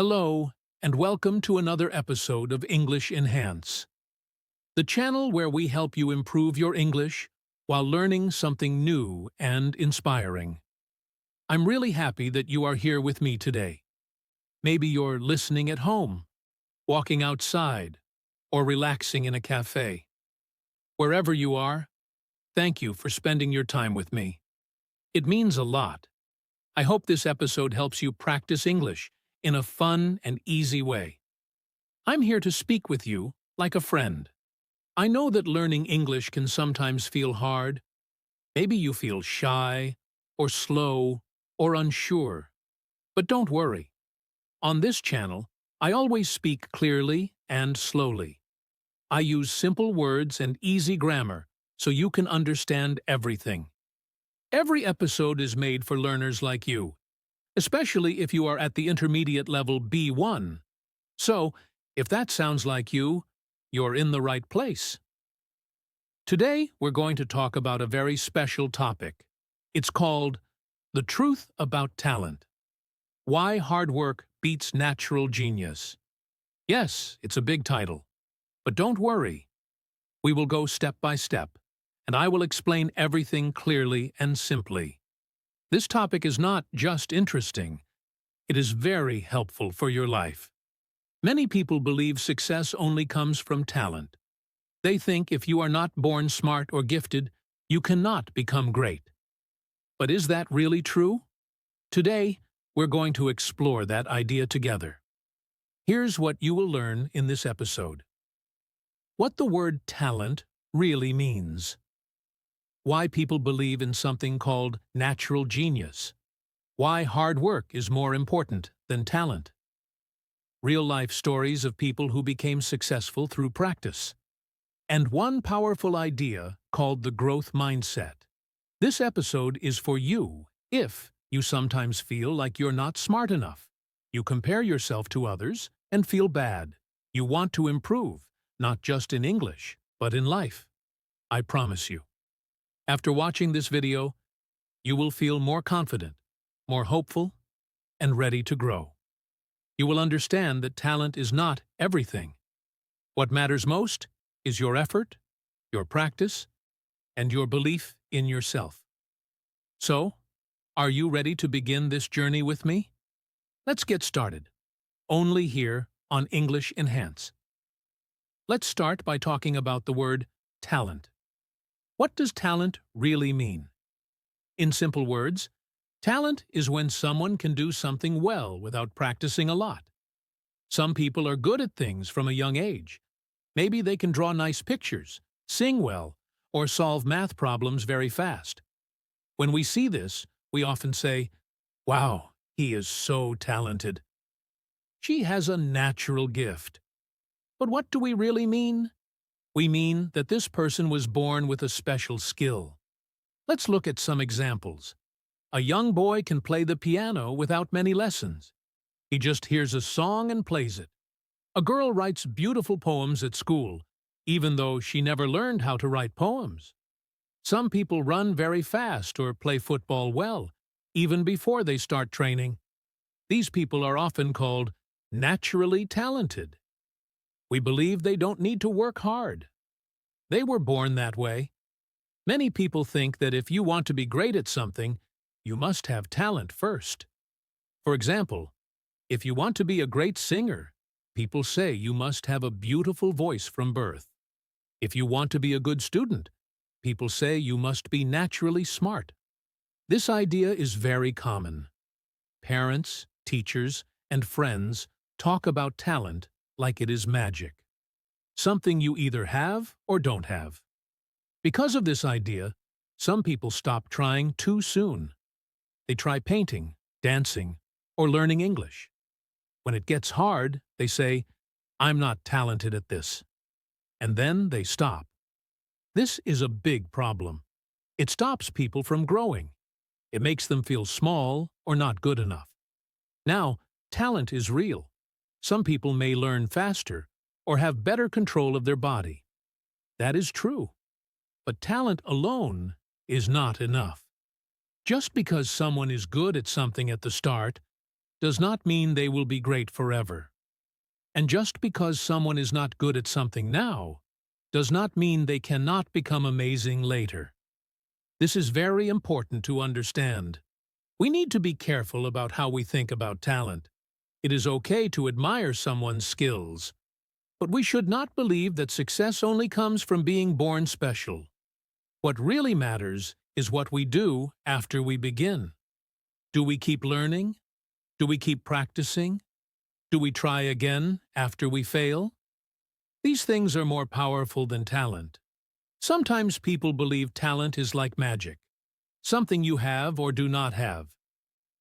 Hello, and welcome to another episode of English Enhance, the channel where we help you improve your English while learning something new and inspiring. I'm really happy that you are here with me today. Maybe you're listening at home, walking outside, or relaxing in a cafe. Wherever you are, thank you for spending your time with me. It means a lot. I hope this episode helps you practice English in a fun and easy way. I'm here to speak with you like a friend. I know that learning English can sometimes feel hard. Maybe you feel shy, or slow, or unsure. But don't worry. On this channel, I always speak clearly and slowly. I use simple words and easy grammar so you can understand everything. Every episode is made for learners like you, especially if you are at the intermediate level B1. So, if that sounds like you, you're in the right place. Today, we're going to talk about a very special topic. It's called The Truth About Talent. Why Hard Work Beats Natural Genius. Yes, it's a big title. But don't worry. We will go step by step, and I will explain everything clearly and simply. This topic is not just interesting, it is very helpful for your life. Many people believe success only comes from talent. They think if you are not born smart or gifted, you cannot become great. But is that really true? Today, we're going to explore that idea together. Here's what you will learn in this episode. What the word talent really means. Why people believe in something called natural genius. Why hard work is more important than talent. Real-life stories of people who became successful through practice. And one powerful idea called the growth mindset. This episode is for you if you sometimes feel like you're not smart enough. You compare yourself to others and feel bad. You want to improve, not just in English, but in life. I promise you. After watching this video, you will feel more confident, more hopeful, and ready to grow. You will understand that talent is not everything. What matters most is your effort, your practice, and your belief in yourself. So, are you ready to begin this journey with me? Let's get started. Only here on English Enhance. Let's start by talking about the word talent. What does talent really mean? In simple words, talent is when someone can do something well without practicing a lot. Some people are good at things from a young age. Maybe they can draw nice pictures, sing well, or solve math problems very fast. When we see this, we often say, "Wow, he is so talented. She has a natural gift." But what do we really mean? We mean that this person was born with a special skill. Let's look at some examples. A young boy can play the piano without many lessons. He just hears a song and plays it. A girl writes beautiful poems at school, even though she never learned how to write poems. Some people run very fast or play football well, even before they start training. These people are often called naturally talented. We believe they don't need to work hard. They were born that way. Many people think that if you want to be great at something, you must have talent first. For example, if you want to be a great singer, people say you must have a beautiful voice from birth. If you want to be a good student, people say you must be naturally smart. This idea is very common. Parents, teachers, and friends talk about talent like it is magic. Something you either have or don't have. Because of this idea, some people stop trying too soon. They try painting, dancing, or learning English. When it gets hard, they say, "I'm not talented at this." And then they stop. This is a big problem. It stops people from growing. It makes them feel small or not good enough. Now, talent is real. Some people may learn faster or have better control of their body. That is true. But talent alone is not enough. Just because someone is good at something at the start does not mean they will be great forever. And just because someone is not good at something now, does not mean they cannot become amazing later. This is very important to understand. We need to be careful about how we think about talent. It is okay to admire someone's skills, but we should not believe that success only comes from being born special. What really matters is what we do after we begin. Do we keep learning? Do we keep practicing? Do we try again after we fail? These things are more powerful than talent. Sometimes people believe talent is like magic, something you have or do not have.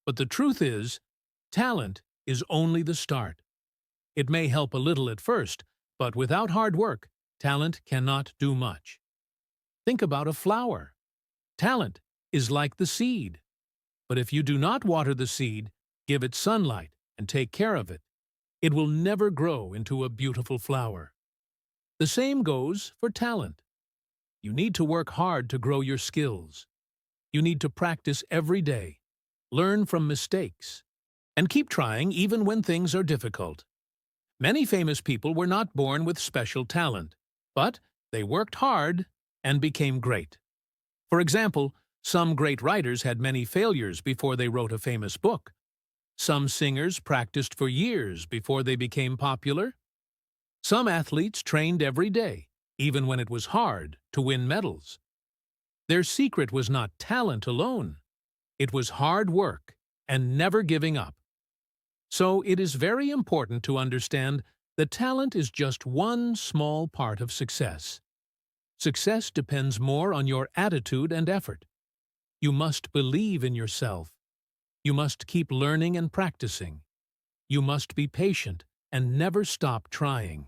But the truth is, talent is only the start. It may help a little at first, but without hard work, talent cannot do much. Think about a flower. Talent is like the seed. But if you do not water the seed, give it sunlight, and take care of it, it will never grow into a beautiful flower. The same goes for talent. You need to work hard to grow your skills. You need to practice every day, learn from mistakes, and keep trying even when things are difficult. Many famous people were not born with special talent, but they worked hard and became great. For example, some great writers had many failures before they wrote a famous book. Some singers practiced for years before they became popular. Some athletes trained every day, even when it was hard, to win medals. Their secret was not talent alone. It was hard work and never giving up. So it is very important to understand that talent is just one small part of success. Success depends more on your attitude and effort. You must believe in yourself. You must keep learning and practicing. You must be patient and never stop trying.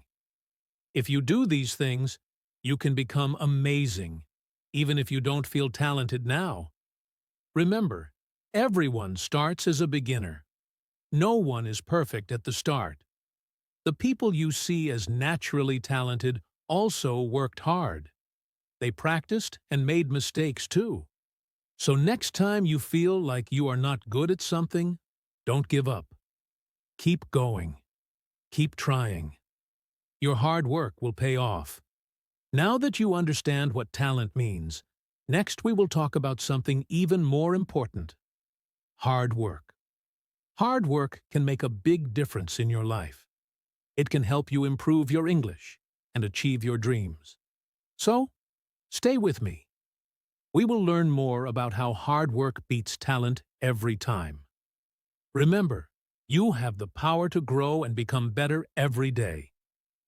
If you do these things, you can become amazing, even if you don't feel talented now. Remember, everyone starts as a beginner. No one is perfect at the start. The people you see as naturally talented also worked hard. They practiced and made mistakes too. So next time you feel like you are not good at something, don't give up. Keep going. Keep trying. Your hard work will pay off. Now that you understand what talent means, next we will talk about something even more important: hard work. Hard work can make a big difference in your life. It can help you improve your English and achieve your dreams. So, stay with me. We will learn more about how hard work beats talent every time. Remember, you have the power to grow and become better every day.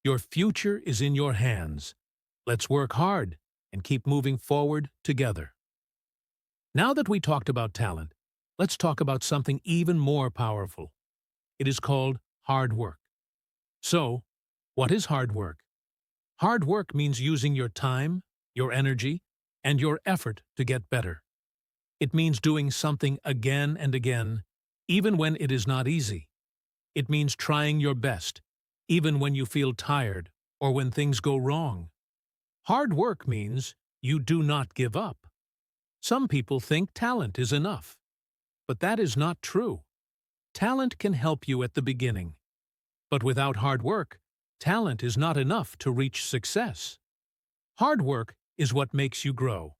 Your future is in your hands. Let's work hard and keep moving forward together. Now that we talked about talent, let's talk about something even more powerful. It is called hard work. So, what is hard work? Hard work means using your time, your energy, and your effort to get better. It means doing something again and again, even when it is not easy. It means trying your best, even when you feel tired or when things go wrong. Hard work means you do not give up. Some people think talent is enough, but that is not true. Talent can help you at the beginning, but without hard work, talent is not enough to reach success. Hard work is what makes you grow.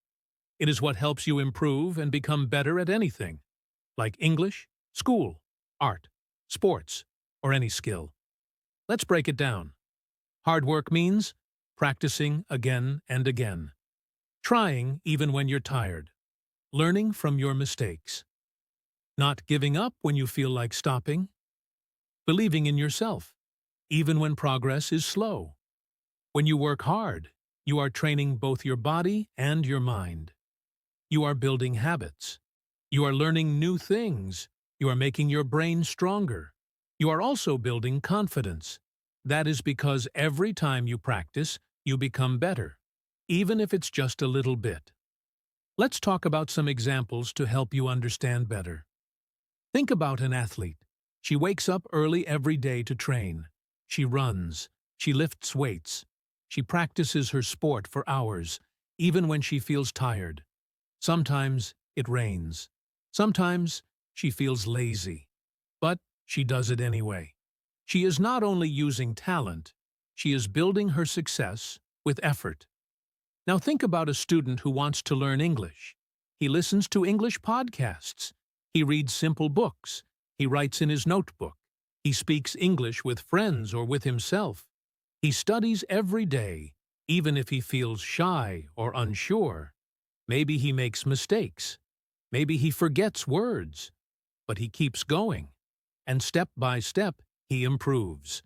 It is what helps you improve and become better at anything, like English, school, art, sports, or any skill. Let's break it down. Hard work means practicing again and again, trying even when you're tired, learning from your mistakes, not giving up when you feel like stopping, believing in yourself, even when progress is slow. When you work hard, you are training both your body and your mind. You are building habits. You are learning new things. You are making your brain stronger. You are also building confidence. That is because every time you practice, you become better, even if it's just a little bit. Let's talk about some examples to help you understand better. Think about an athlete. She wakes up early every day to train. She runs. She lifts weights. She practices her sport for hours, even when she feels tired. Sometimes it rains. Sometimes she feels lazy. But she does it anyway. She is not only using talent, she is building her success with effort. Now think about a student who wants to learn English. He listens to English podcasts. He reads simple books. He writes in his notebook. He speaks English with friends or with himself. He studies every day, even if he feels shy or unsure. Maybe he makes mistakes. Maybe he forgets words. But he keeps going. And step by step, he improves.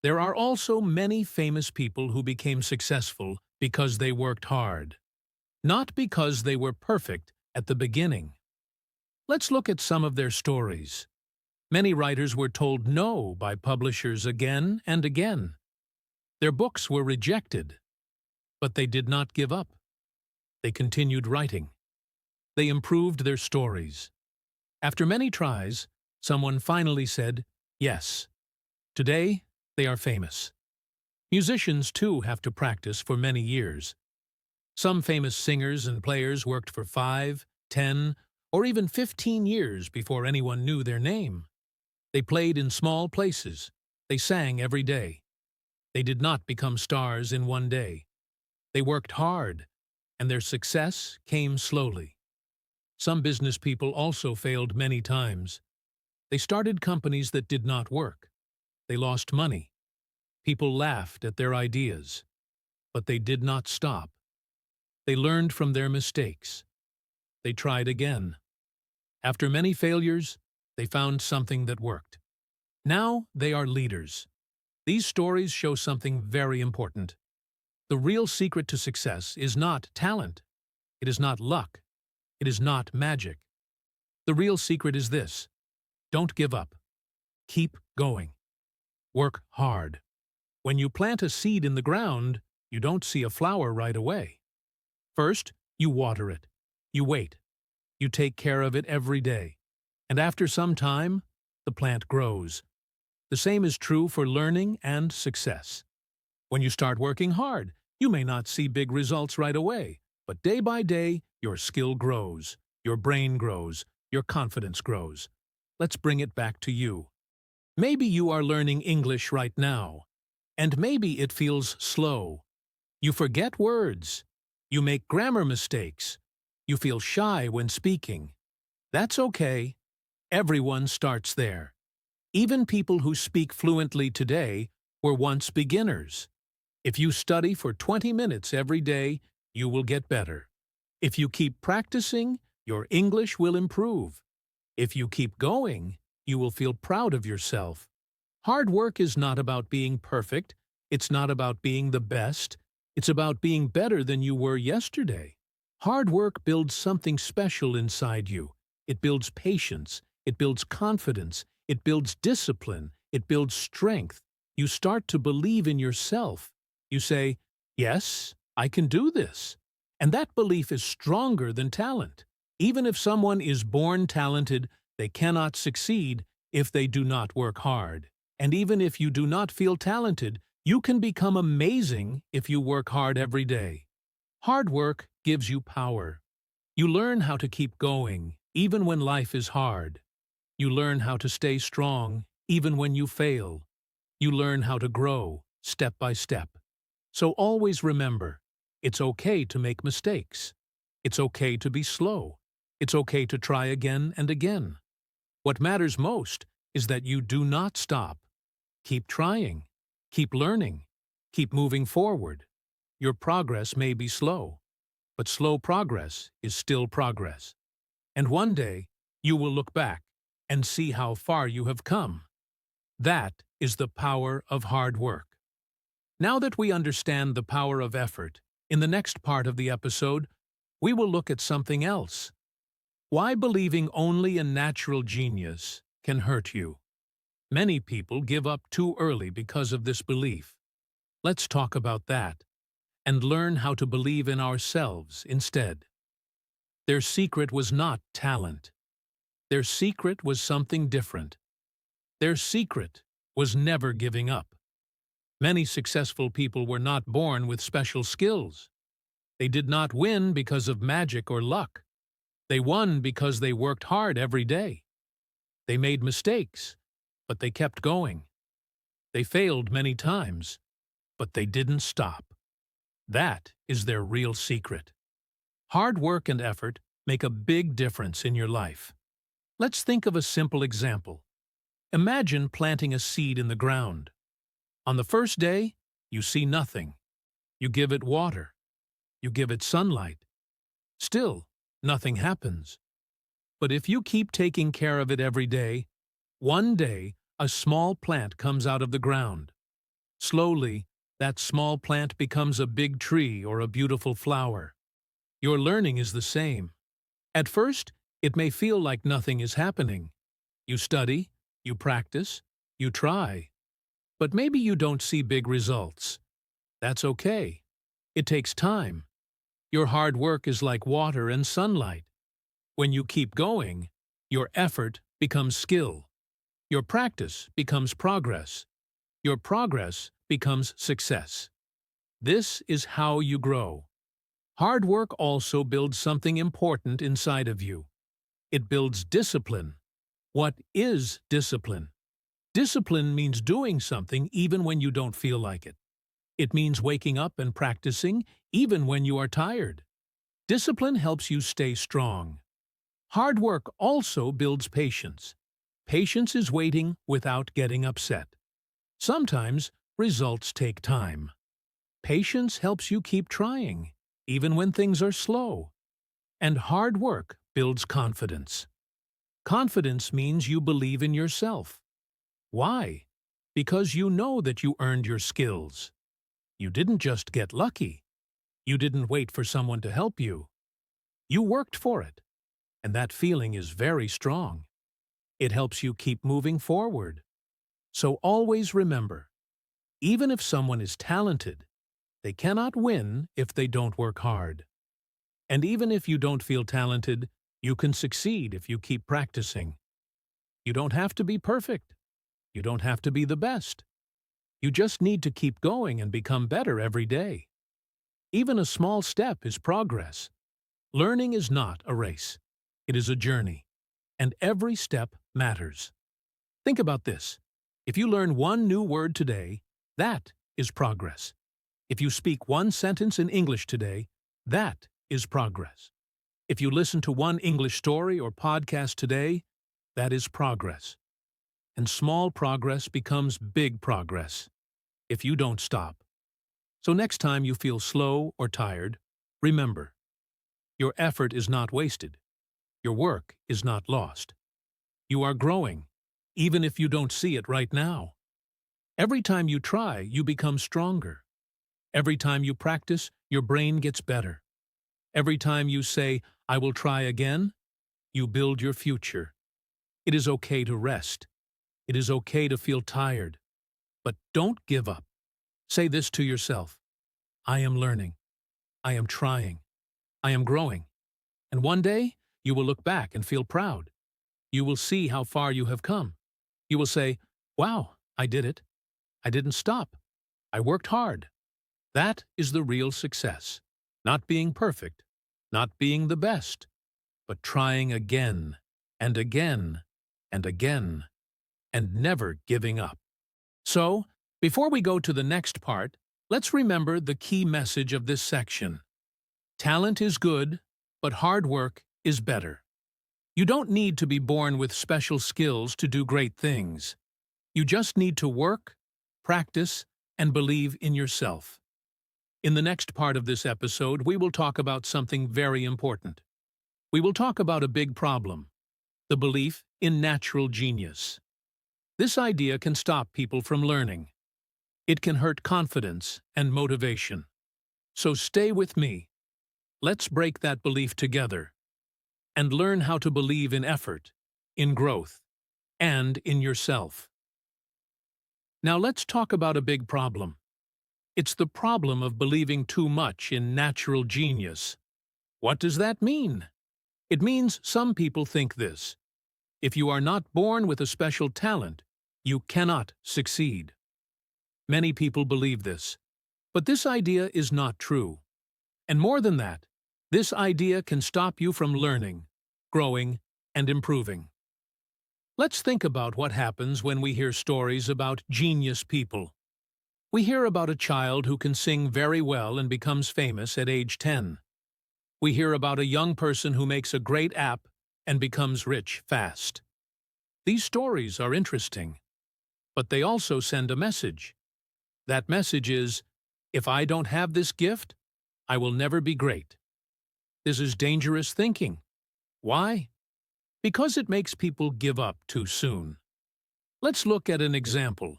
There are also many famous people who became successful because they worked hard, not because they were perfect at the beginning. Let's look at some of their stories. Many writers were told no by publishers again and again. Their books were rejected, but they did not give up. They continued writing. They improved their stories. After many tries, someone finally said, yes. Today, they are famous. Musicians, too, have to practice for many years. Some famous singers and players worked for 5, 10, or even 15 years before anyone knew their name. They played in small places. They sang every day. They did not become stars in one day. They worked hard, and their success came slowly. Some business people also failed many times. They started companies that did not work. They lost money. People laughed at their ideas. But they did not stop. They learned from their mistakes. They tried again. After many failures, they found something that worked. Now they are leaders. These stories show something very important. The real secret to success is not talent. It is not luck. It is not magic. The real secret is this: don't give up. Keep going. Work hard. When you plant a seed in the ground, you don't see a flower right away. First, you water it. You wait. You take care of it every day. And after some time, the plant grows. The same is true for learning and success. When you start working hard, you may not see big results right away, but day by day, your skill grows, your brain grows, your confidence grows. Let's bring it back to you. Maybe you are learning English right now, and maybe it feels slow. You forget words. You make grammar mistakes. You feel shy when speaking. That's okay. Everyone starts there. Even people who speak fluently today were once beginners. If you study for 20 minutes every day, you will get better. If you keep practicing, your English will improve. If you keep going, you will feel proud of yourself. Hard work is not about being perfect. It's not about being the best. It's about being better than you were yesterday. Hard work builds something special inside you. It builds patience. It builds confidence. It builds discipline. It builds strength. You start to believe in yourself. You say, yes, I can do this. And that belief is stronger than talent. Even if someone is born talented, they cannot succeed if they do not work hard. And even if you do not feel talented, you can become amazing if you work hard every day. Hard work gives you power. You learn how to keep going, even when life is hard. You learn how to stay strong, even when you fail. You learn how to grow, step by step. So always remember, it's okay to make mistakes. It's okay to be slow. It's okay to try again and again. What matters most is that you do not stop. Keep trying. Keep learning. Keep moving forward. Your progress may be slow, but slow progress is still progress. And one day, you will look back and see how far you have come. That is the power of hard work. Now that we understand the power of effort, in the next part of the episode, we will look at something else. Why believing only in natural genius can hurt you. Many people give up too early because of this belief. Let's talk about that and learn how to believe in ourselves instead. Their secret was not talent. Their secret was something different. Their secret was never giving up. Many successful people were not born with special skills. They did not win because of magic or luck. They won because they worked hard every day. They made mistakes, but they kept going. They failed many times, but they didn't stop. That is their real secret. Hard work and effort make a big difference in your life. Let's think of a simple example. Imagine planting a seed in the ground. On the first day, you see nothing. You give it water. You give it sunlight. Still, nothing happens. But if you keep taking care of it every day, one day a small plant comes out of the ground. Slowly, that small plant becomes a big tree or a beautiful flower. Your learning is the same. At first, it may feel like nothing is happening. You study, you practice, you try. But maybe you don't see big results. That's okay. It takes time. Your hard work is like water and sunlight. When you keep going, your effort becomes skill. Your practice becomes progress. Your progress becomes success. This is how you grow. Hard work also builds something important inside of you. It builds discipline. What is discipline? Discipline means doing something even when you don't feel like it. It means waking up and practicing even when you are tired. Discipline helps you stay strong. Hard work also builds patience. Patience is waiting without getting upset. Sometimes results take time. Patience helps you keep trying, even when things are slow. And hard work builds confidence. Confidence means you believe in yourself. Why? Because you know that you earned your skills. You didn't just get lucky. You didn't wait for someone to help you. You worked for it. And that feeling is very strong. It helps you keep moving forward. So always remember, even if someone is talented, they cannot win if they don't work hard. And even if you don't feel talented, you can succeed if you keep practicing. You don't have to be perfect. You don't have to be the best. You just need to keep going and become better every day. Even a small step is progress. Learning is not a race. It is a journey. And every step matters. Think about this. If you learn one new word today, that is progress. If you speak one sentence in English today, that is progress. If you listen to one English story or podcast today, that is progress. And small progress becomes big progress if you don't stop. So next time you feel slow or tired, remember, your effort is not wasted. Your work is not lost. You are growing, even if you don't see it right now. Every time you try, you become stronger. Every time you practice, your brain gets better. Every time you say, "I will try again," you build your future. It is okay to rest. It is okay to feel tired. But don't give up. Say this to yourself: I am learning. I am trying. I am growing. And one day, you will look back and feel proud. You will see how far you have come. You will say, "Wow, I did it. I didn't stop. I worked hard." That is the real success. Not being perfect, not being the best, but trying again and again and again, and never giving up. So, before we go to the next part, let's remember the key message of this section. Talent is good, but hard work is better. You don't need to be born with special skills to do great things. You just need to work, practice, and believe in yourself. In the next part of this episode, we will talk about something very important. We will talk about a big problem: the belief in natural genius. This idea can stop people from learning. It can hurt confidence and motivation. So stay with me. Let's break that belief together and learn how to believe in effort, in growth, and in yourself. Now let's talk about a big problem. It's the problem of believing too much in natural genius. What does that mean? It means some people think this: if you are not born with a special talent, you cannot succeed. Many people believe this, but this idea is not true. And more than that, this idea can stop you from learning, growing, and improving. Let's think about what happens when we hear stories about genius people. We hear about a child who can sing very well and becomes famous at age 10. We hear about a young person who makes a great app and becomes rich fast. These stories are interesting, but they also send a message. That message is, if I don't have this gift, I will never be great. This is dangerous thinking. Why? Because it makes people give up too soon. Let's look at an example.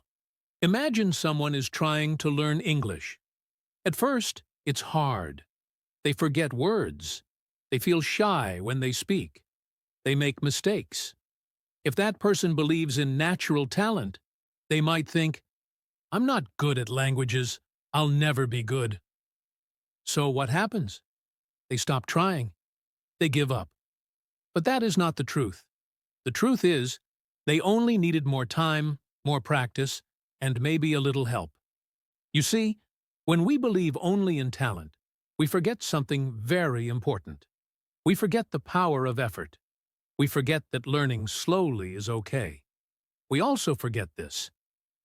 Imagine someone is trying to learn English. At first, it's hard. They forget words. They feel shy when they speak. They make mistakes. If that person believes in natural talent, they might think, I'm not good at languages. I'll never be good. So what happens? They stop trying. They give up. But that is not the truth. The truth is, they only needed more time, more practice, and maybe a little help. You see, when we believe only in talent, we forget something very important. We forget the power of effort. We forget that learning slowly is okay. We also forget this.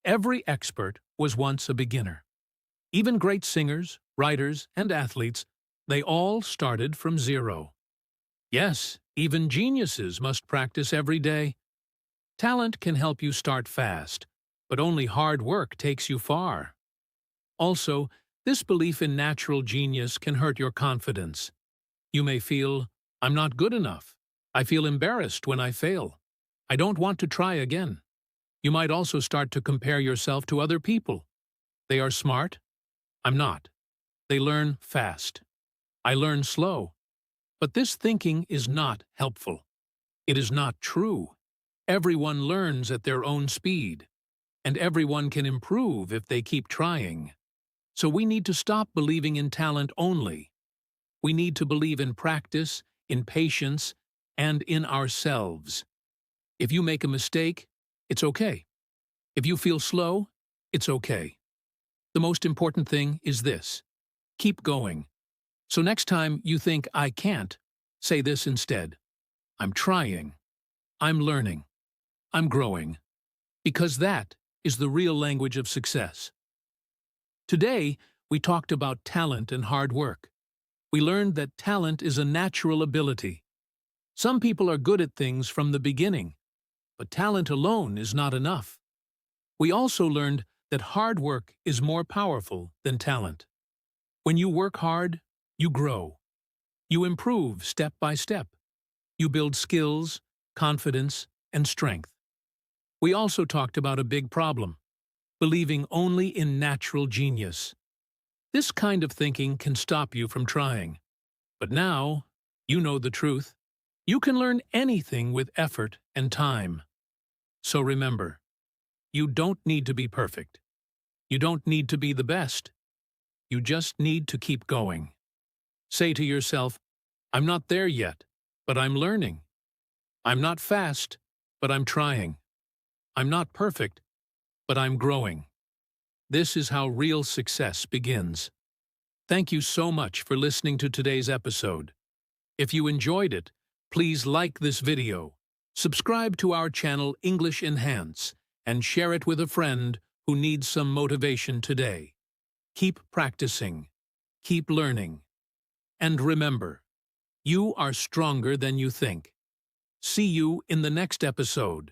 Every expert was once a beginner. Even great singers, writers, and athletes, they all started from zero. Yes, even geniuses must practice every day. Talent can help you start fast, but only hard work takes you far. Also, this belief in natural genius can hurt your confidence. You may feel, I'm not good enough. I feel embarrassed when I fail. I don't want to try again. You might also start to compare yourself to other people. They are smart. I'm not. They learn fast. I learn slow. But this thinking is not helpful. It is not true. Everyone learns at their own speed, and everyone can improve if they keep trying. So we need to stop believing in talent only. We need to believe in practice, in patience, and in ourselves. If you make a mistake, it's okay. If you feel slow, it's okay. The most important thing is this: keep going. So next time you think I can't, say this instead: I'm trying. I'm learning. I'm growing. Because that is the real language of success. Today, we talked about talent and hard work. We learned that talent is a natural ability. Some people are good at things from the beginning, but talent alone is not enough. We also learned that hard work is more powerful than talent. When you work hard, you grow. You improve step by step. You build skills, confidence, and strength. We also talked about a big problem: believing only in natural genius. This kind of thinking can stop you from trying. But now, you know the truth. You can learn anything with effort and time. So remember, you don't need to be perfect. You don't need to be the best. You just need to keep going. Say to yourself, I'm not there yet, but I'm learning. I'm not fast, but I'm trying. I'm not perfect, but I'm growing. This is how real success begins. Thank you so much for listening to today's episode. If you enjoyed it, please like this video, subscribe to our channel English Enhance, and share it with a friend who needs some motivation today. Keep practicing, keep learning, and remember, you are stronger than you think. See you in the next episode.